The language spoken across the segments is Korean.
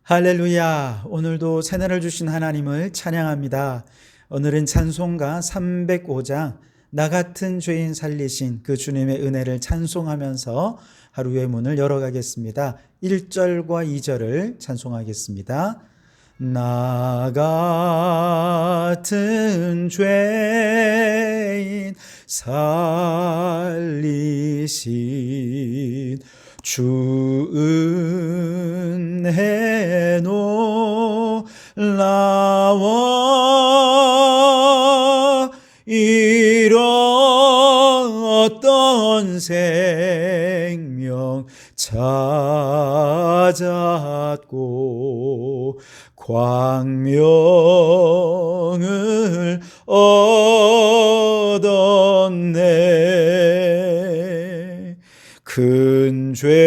할렐루야. 오늘도 새날을 주신 하나님을 찬양합니다. 오늘은 찬송가 305장 나 같은 죄인 살리신 그 주님의 은혜를 찬송하면서 하루의 문을 열어가겠습니다. 1절과 2절을 찬송하겠습니다. 나 같은 죄인 살리신 주 은혜 놀라워 잃었던 생명 찾았고 광명을 얻었네. 큰 죄악에서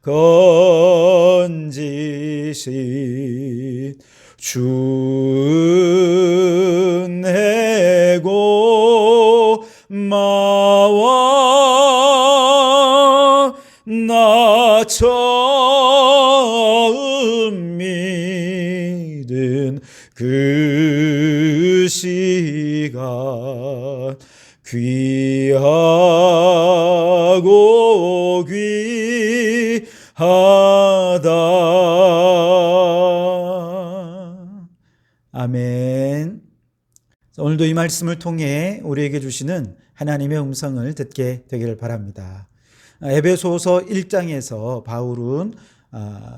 건지신 주 은혜고 마와 나 처음 믿은 그 시간 귀하고 귀하다. 아멘. 오늘도 이 말씀을 통해 우리에게 주시는 하나님의 음성을 듣게 되기를 바랍니다. 에베소서 1장에서 바울은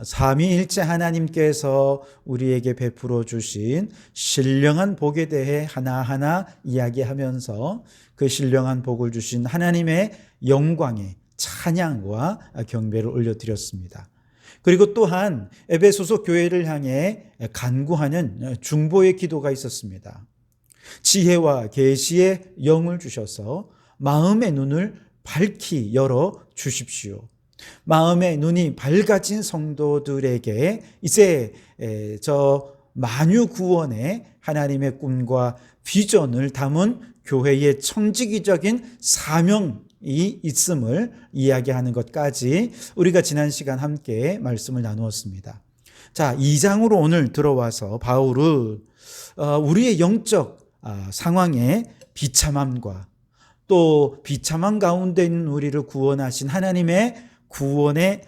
삼위일체 하나님께서 우리에게 베풀어 주신 신령한 복에 대해 하나하나 이야기하면서 그 신령한 복을 주신 하나님의 영광에 찬양과 경배를 올려드렸습니다. 그리고 또한 에베소서 교회를 향해 간구하는 중보의 기도가 있었습니다. 지혜와 계시의 영을 주셔서 마음의 눈을 밝히 열어 주십시오. 마음의 눈이 밝아진 성도들에게 이제 저 만유 구원의 하나님의 꿈과 비전을 담은 교회의 청지기적인 사명이 있음을 이야기하는 것까지 우리가 지난 시간 함께 말씀을 나누었습니다. 자, 2장으로 오늘 들어와서 바울은 우리의 영적 상황의 비참함과 또 비참한 가운데 있는 우리를 구원하신 하나님의 구원의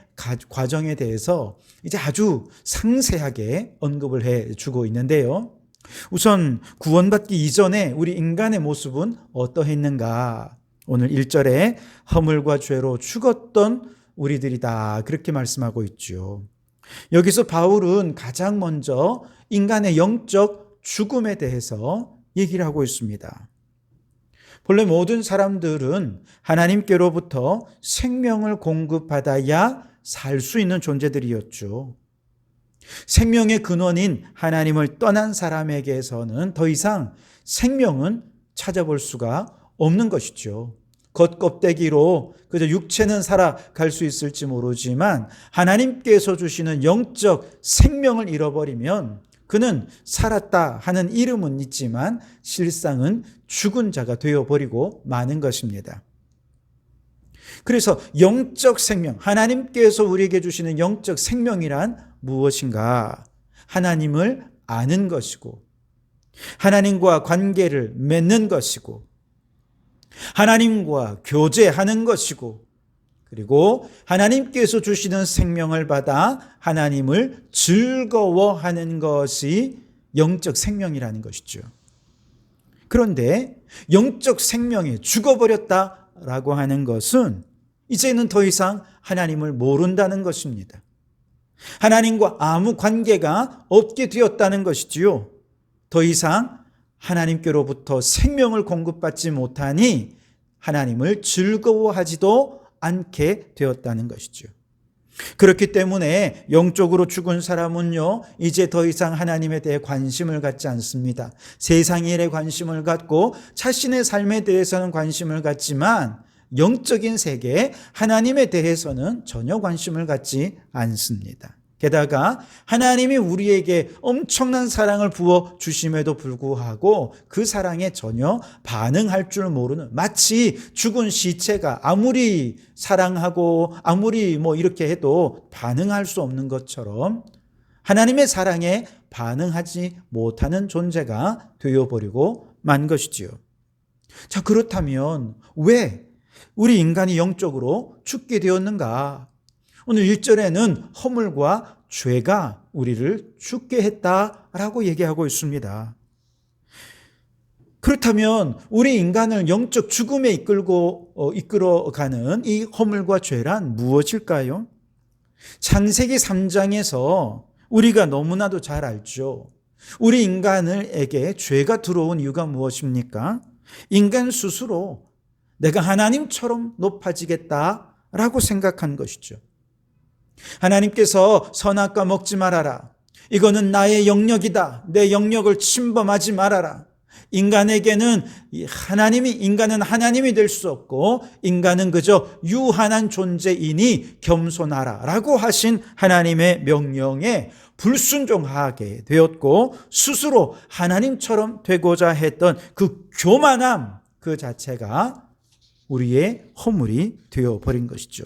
과정에 대해서 이제 아주 상세하게 언급을 해주고 있는데요. 우선 구원받기 이전에 우리 인간의 모습은 어떠했는가? 오늘 1절에 허물과 죄로 죽었던 우리들이다, 그렇게 말씀하고 있죠. 여기서 바울은 가장 먼저 인간의 영적 죽음에 대해서 얘기를 하고 있습니다. 본래 모든 사람들은 하나님께로부터 생명을 공급받아야 살 수 있는 존재들이었죠. 생명의 근원인 하나님을 떠난 사람에게서는 더 이상 생명은 찾아볼 수가 없는 것이죠. 겉껍데기로 그저 육체는 살아갈 수 있을지 모르지만 하나님께서 주시는 영적 생명을 잃어버리면 그는 살았다 하는 이름은 있지만 실상은 죽은 자가 되어버리고 마는 것입니다. 그래서 영적 생명, 하나님께서 우리에게 주시는 영적 생명이란 무엇인가? 하나님을 아는 것이고 하나님과 관계를 맺는 것이고 하나님과 교제하는 것이고 그리고 하나님께서 주시는 생명을 받아 하나님을 즐거워하는 것이 영적 생명이라는 것이죠. 그런데 영적 생명이 죽어버렸다라고 하는 것은 이제는 더 이상 하나님을 모른다는 것입니다. 하나님과 아무 관계가 없게 되었다는 것이지요. 더 이상 하나님께로부터 생명을 공급받지 못하니 하나님을 즐거워하지도 않게 되었다는 것이죠. 그렇기 때문에 영적으로 죽은 사람은요, 이제 더 이상 하나님에 대해 관심을 갖지 않습니다. 세상 일에 관심을 갖고 자신의 삶에 대해서는 관심을 갖지만 영적인 세계, 하나님에 대해서는 전혀 관심을 갖지 않습니다. 게다가 하나님이 우리에게 엄청난 사랑을 부어 주심에도 불구하고 그 사랑에 전혀 반응할 줄 모르는, 마치 죽은 시체가 아무리 사랑하고 아무리 이렇게 해도 반응할 수 없는 것처럼 하나님의 사랑에 반응하지 못하는 존재가 되어버리고 만 것이지요. 자, 그렇다면 왜 우리 인간이 영적으로 죽게 되었는가? 오늘 1절에는 허물과 죄가 우리를 죽게 했다라고 얘기하고 있습니다. 그렇다면 우리 인간을 영적 죽음에 이끌어가는 이 허물과 죄란 무엇일까요? 창세기 3장에서 우리가 너무나도 잘 알죠. 우리 인간에게 죄가 들어온 이유가 무엇입니까? 인간 스스로 내가 하나님처럼 높아지겠다라고 생각한 것이죠. 하나님께서 선악과 먹지 말아라. 이거는 나의 영역이다. 내 영역을 침범하지 말아라. 인간은 하나님이 될 수 없고 인간은 그저 유한한 존재이니 겸손하라 라고 하신 하나님의 명령에 불순종하게 되었고 스스로 하나님처럼 되고자 했던 그 교만함 그 자체가 우리의 허물이 되어버린 것이죠.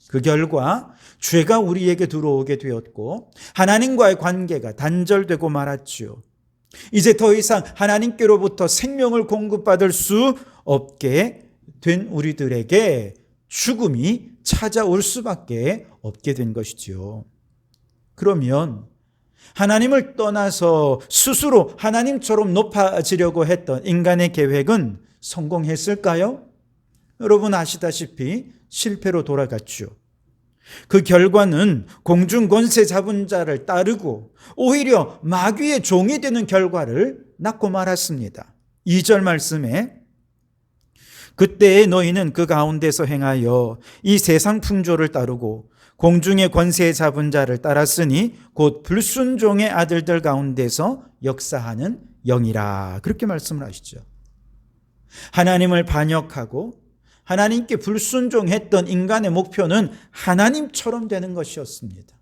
그 결과 죄가 우리에게 들어오게 되었고 하나님과의 관계가 단절되고 말았지요. 이제 더 이상 하나님께로부터 생명을 공급받을 수 없게 된 우리들에게 죽음이 찾아올 수밖에 없게 된 것이지요. 그러면 하나님을 떠나서 스스로 하나님처럼 높아지려고 했던 인간의 계획은 성공했을까요? 여러분 아시다시피 실패로 돌아갔죠. 그 결과는 공중 권세 잡은 자를 따르고 오히려 마귀의 종이 되는 결과를 낳고 말았습니다. 2절 말씀에 그때에 너희는 그 가운데서 행하여 이 세상 풍조를 따르고 공중의 권세 잡은 자를 따랐으니 곧 불순종의 아들들 가운데서 역사하는 영이라. 그렇게 말씀을 하시죠. 하나님을 반역하고 하나님께 불순종했던 인간의 목표는 하나님처럼 되는 것이었습니다.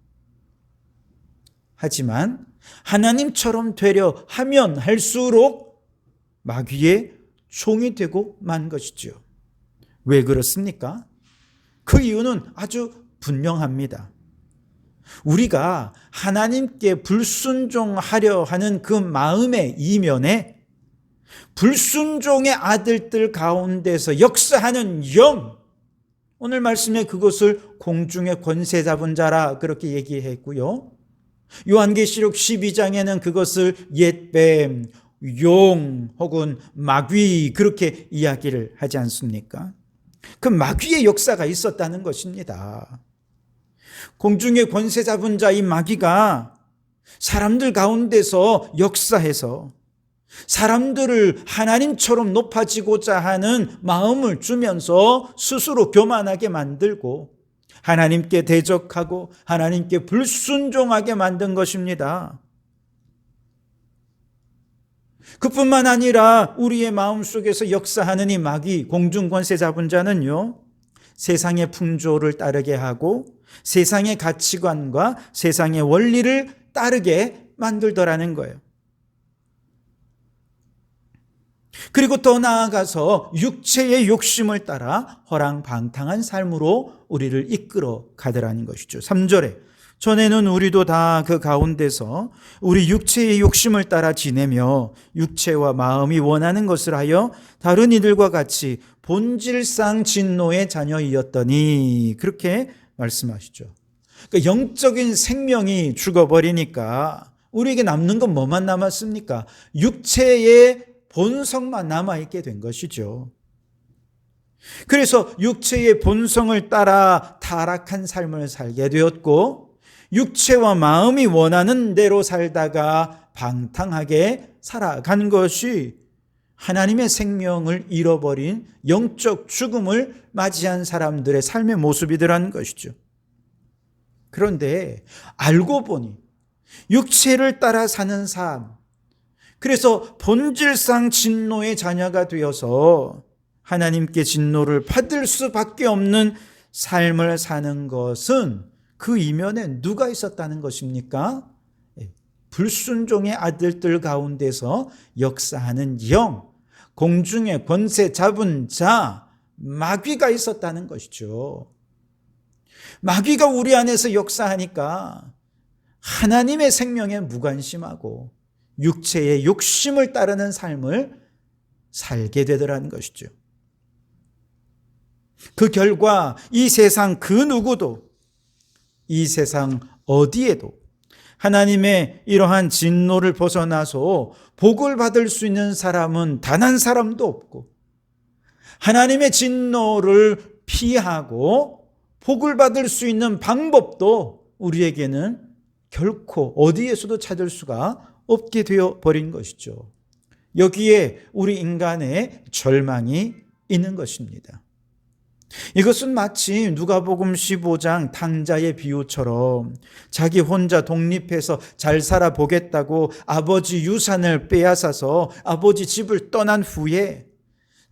하지만 하나님처럼 되려 하면 할수록 마귀의 종이 되고 만 것이죠. 왜 그렇습니까? 그 이유는 아주 분명합니다. 우리가 하나님께 불순종하려 하는 그 마음의 이면에 불순종의 아들들 가운데서 역사하는 영, 오늘 말씀에 그것을 공중의 권세 잡은 자라 그렇게 얘기했고요. 요한계시록 12장에는 그것을 옛뱀, 용 혹은 마귀 그렇게 이야기를 하지 않습니까? 그 마귀의 역사가 있었다는 것입니다. 공중의 권세 잡은 자 이 마귀가 사람들 가운데서 역사해서 사람들을 하나님처럼 높아지고자 하는 마음을 주면서 스스로 교만하게 만들고 하나님께 대적하고 하나님께 불순종하게 만든 것입니다. 그뿐만 아니라 우리의 마음속에서 역사하는 이 마귀 공중 권세 잡은 자는요, 세상의 풍조를 따르게 하고 세상의 가치관과 세상의 원리를 따르게 만들더라는 거예요. 그리고 더 나아가서 육체의 욕심을 따라 허랑방탕한 삶으로 우리를 이끌어 가더라는 것이죠. 3절에 전에는 우리도 다 그 가운데서 우리 육체의 욕심을 따라 지내며 육체와 마음이 원하는 것을 하여 다른 이들과 같이 본질상 진노의 자녀이었더니 그렇게 말씀하시죠. 그러니까 영적인 생명이 죽어버리니까 우리에게 남는 건 뭐만 남았습니까? 육체의 본성만 남아있게 된 것이죠. 그래서 육체의 본성을 따라 타락한 삶을 살게 되었고 육체와 마음이 원하는 대로 살다가 방탕하게 살아간 것이 하나님의 생명을 잃어버린 영적 죽음을 맞이한 사람들의 삶의 모습이더라는 것이죠. 그런데 알고 보니 육체를 따라 사는 삶, 그래서 본질상 진노의 자녀가 되어서 하나님께 진노를 받을 수밖에 없는 삶을 사는 것은 그 이면에 누가 있었다는 것입니까? 불순종의 아들들 가운데서 역사하는 영, 공중의 권세 잡은 자, 마귀가 있었다는 것이죠. 마귀가 우리 안에서 역사하니까 하나님의 생명에 무관심하고 육체의 욕심을 따르는 삶을 살게 되더라는 것이죠. 그 결과 이 세상 그 누구도, 이 세상 어디에도 하나님의 이러한 진노를 벗어나서 복을 받을 수 있는 사람은 단 한 사람도 없고, 하나님의 진노를 피하고 복을 받을 수 있는 방법도 우리에게는 결코 어디에서도 찾을 수가 없게 되어 버린 것이죠. 여기에 우리 인간의 절망이 있는 것입니다. 이것은 마치 누가복음 15장 탕자의 비유처럼 자기 혼자 독립해서 잘 살아보겠다고 아버지 유산을 빼앗아서 아버지 집을 떠난 후에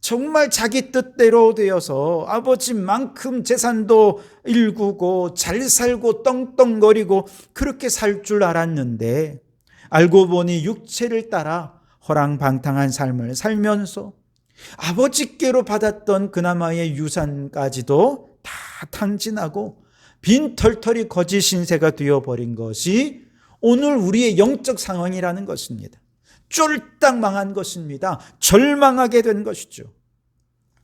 정말 자기 뜻대로 되어서 아버지만큼 재산도 일구고 잘 살고 떵떵거리고 그렇게 살 줄 알았는데, 알고 보니 육체를 따라 허랑방탕한 삶을 살면서 아버지께로 받았던 그나마의 유산까지도 다 탕진하고 빈털터리 거짓 신세가 되어버린 것이 오늘 우리의 영적 상황이라는 것입니다. 쫄딱 망한 것입니다. 절망하게 된 것이죠.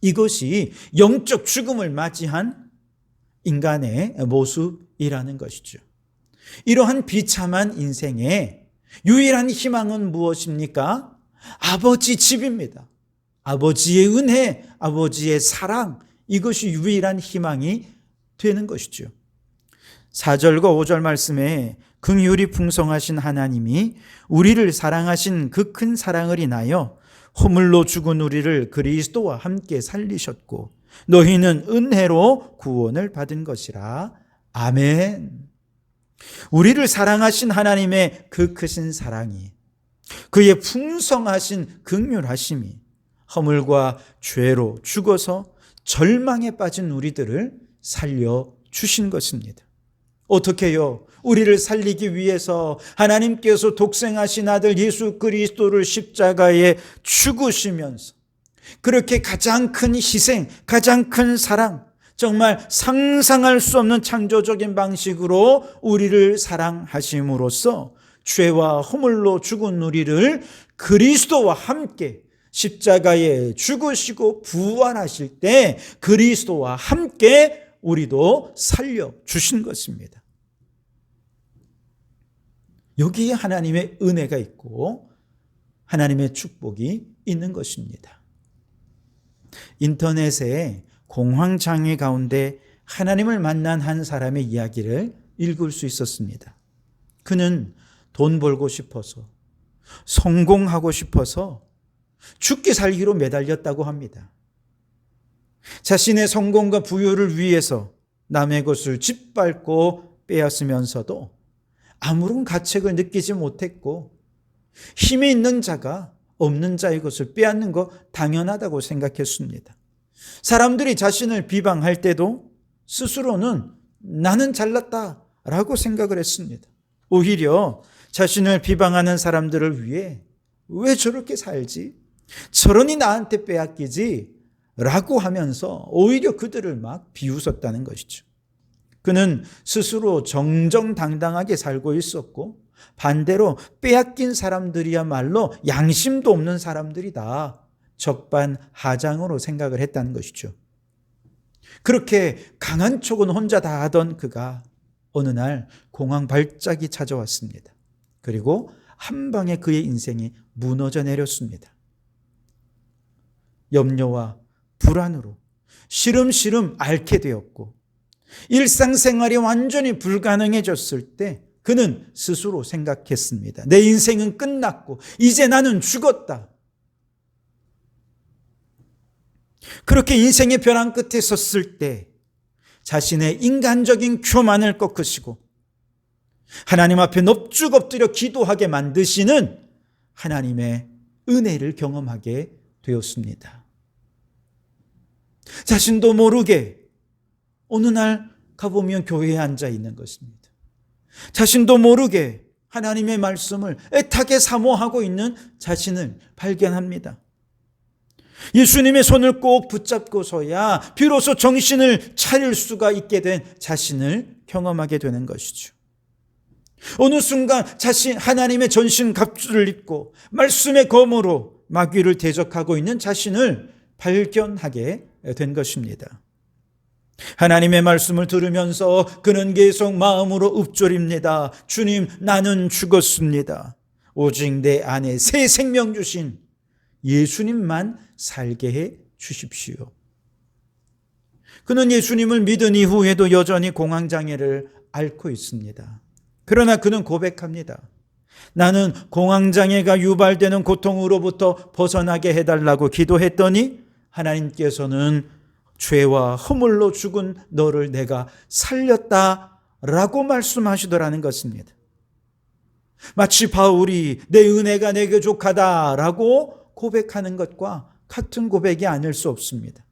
이것이 영적 죽음을 맞이한 인간의 모습이라는 것이죠. 이러한 비참한 인생의 유일한 희망은 무엇입니까? 아버지 집입니다. 아버지의 은혜, 아버지의 사랑, 이것이 유일한 희망이 되는 것이죠. 4절과 5절 말씀에 긍휼이 풍성하신 하나님이 우리를 사랑하신 그 큰 사랑을 인하여 허물로 죽은 우리를 그리스도와 함께 살리셨고 너희는 은혜로 구원을 받은 것이라. 아멘. 우리를 사랑하신 하나님의 그 크신 사랑이, 그의 풍성하신 긍휼하심이 허물과 죄로 죽어서 절망에 빠진 우리들을 살려주신 것입니다. 어떻게요? 우리를 살리기 위해서 하나님께서 독생하신 아들 예수 그리스도를 십자가에 죽으시면서 그렇게 가장 큰 희생, 가장 큰 사랑, 정말 상상할 수 없는 창조적인 방식으로 우리를 사랑하심으로써 죄와 허물로 죽은 우리를 그리스도와 함께 십자가에 죽으시고 부활하실 때 그리스도와 함께 우리도 살려주신 것입니다. 여기에 하나님의 은혜가 있고 하나님의 축복이 있는 것입니다. 인터넷에 공황장애 가운데 하나님을 만난 한 사람의 이야기를 읽을 수 있었습니다. 그는 돈 벌고 싶어서, 성공하고 싶어서 죽기 살기로 매달렸다고 합니다. 자신의 성공과 부유를 위해서 남의 것을 짓밟고 빼앗으면서도 아무런 가책을 느끼지 못했고 힘이 있는 자가 없는 자의 것을 빼앗는 거 당연하다고 생각했습니다. 사람들이 자신을 비방할 때도 스스로는 나는 잘났다라고 생각을 했습니다. 오히려 자신을 비방하는 사람들을 위해 왜 저렇게 살지? 저러니 나한테 빼앗기지? 라고 하면서 오히려 그들을 막 비웃었다는 것이죠. 그는 스스로 정정당당하게 살고 있었고 반대로 빼앗긴 사람들이야말로 양심도 없는 사람들이다, 적반하장으로 생각을 했다는 것이죠. 그렇게 강한 척은 혼자 다 하던 그가 어느 날 공황 발작이 찾아왔습니다. 그리고 한 방에 그의 인생이 무너져 내렸습니다. 염려와 불안으로 시름시름 앓게 되었고 일상생활이 완전히 불가능해졌을 때 그는 스스로 생각했습니다. 내 인생은 끝났고 이제 나는 죽었다. 그렇게 인생의 벼랑 끝에 섰을 때 자신의 인간적인 교만을 꺾으시고 하나님 앞에 넙죽 엎드려 기도하게 만드시는 하나님의 은혜를 경험하게 되었습니다. 자신도 모르게 어느 날 가보면 교회에 앉아 있는 것입니다. 자신도 모르게 하나님의 말씀을 애타게 사모하고 있는 자신을 발견합니다. 예수님의 손을 꼭 붙잡고서야 비로소 정신을 차릴 수가 있게 된 자신을 경험하게 되는 것이죠. 어느 순간 자신 하나님의 전신 갑주를 입고 말씀의 검으로 마귀를 대적하고 있는 자신을 발견하게 된 것입니다. 하나님의 말씀을 들으면서 그는 계속 마음으로 읊조립니다. 주님, 나는 죽었습니다. 오직 내 안에 새 생명 주신 예수님만 살게 해 주십시오. 그는 예수님을 믿은 이후에도 여전히 공황장애를 앓고 있습니다. 그러나 그는 고백합니다. 나는 공황장애가 유발되는 고통으로부터 벗어나게 해달라고 기도했더니 하나님께서는 죄와 허물로 죽은 너를 내가 살렸다라고 말씀하시더라는 것입니다. 마치 바울이 내 은혜가 내게 족하다라고 고백하는 것과 같은 고백이 아닐 수 없습니다.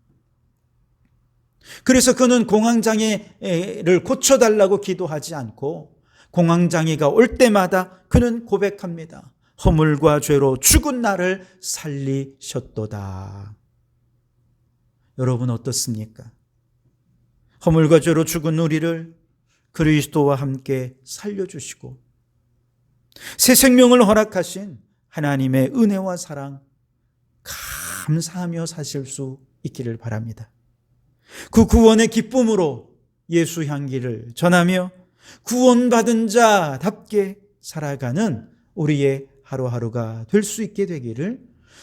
그래서 그는 공황장애를 고쳐달라고 기도하지 않고 공황장애가 올 때마다 그는 고백합니다. 허물과 죄로 죽은 나를 살리셨도다. 여러분 어떻습니까? 허물과 죄로 죽은 우리를 그리스도와 함께 살려주시고 새 생명을 허락하신 하나님의 은혜와 사랑 감사하며 사실 수 있기를 바랍니다. 그 구원의 기쁨으로 예수 향기를 전하며 구원받은 자답게 살아가는 우리의 하루하루가 될 수 있게 되기를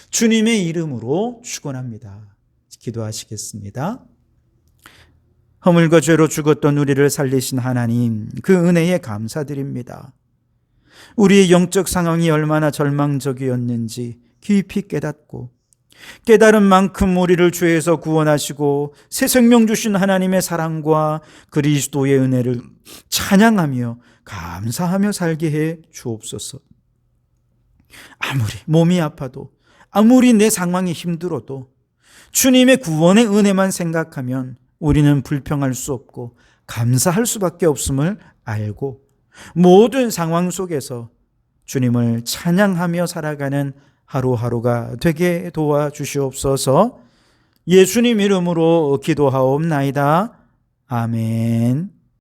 주님의 이름으로 축원합니다. 기도하시겠습니다. 허물과 죄로 죽었던 우리를 살리신 하나님, 그 은혜에 감사드립니다. 우리의 영적 상황이 얼마나 절망적이었는지 깊이 깨닫고 깨달은 만큼 우리를 죄에서 구원하시고 새 생명 주신 하나님의 사랑과 그리스도의 은혜를 찬양하며 감사하며 살게 해 주옵소서. 아무리 몸이 아파도 아무리 내 상황이 힘들어도 주님의 구원의 은혜만 생각하면 우리는 불평할 수 없고 감사할 수밖에 없음을 알고 모든 상황 속에서 주님을 찬양하며 살아가는 하루하루가 되게 도와주시옵소서. 예수님 이름으로 기도하옵나이다. 아멘.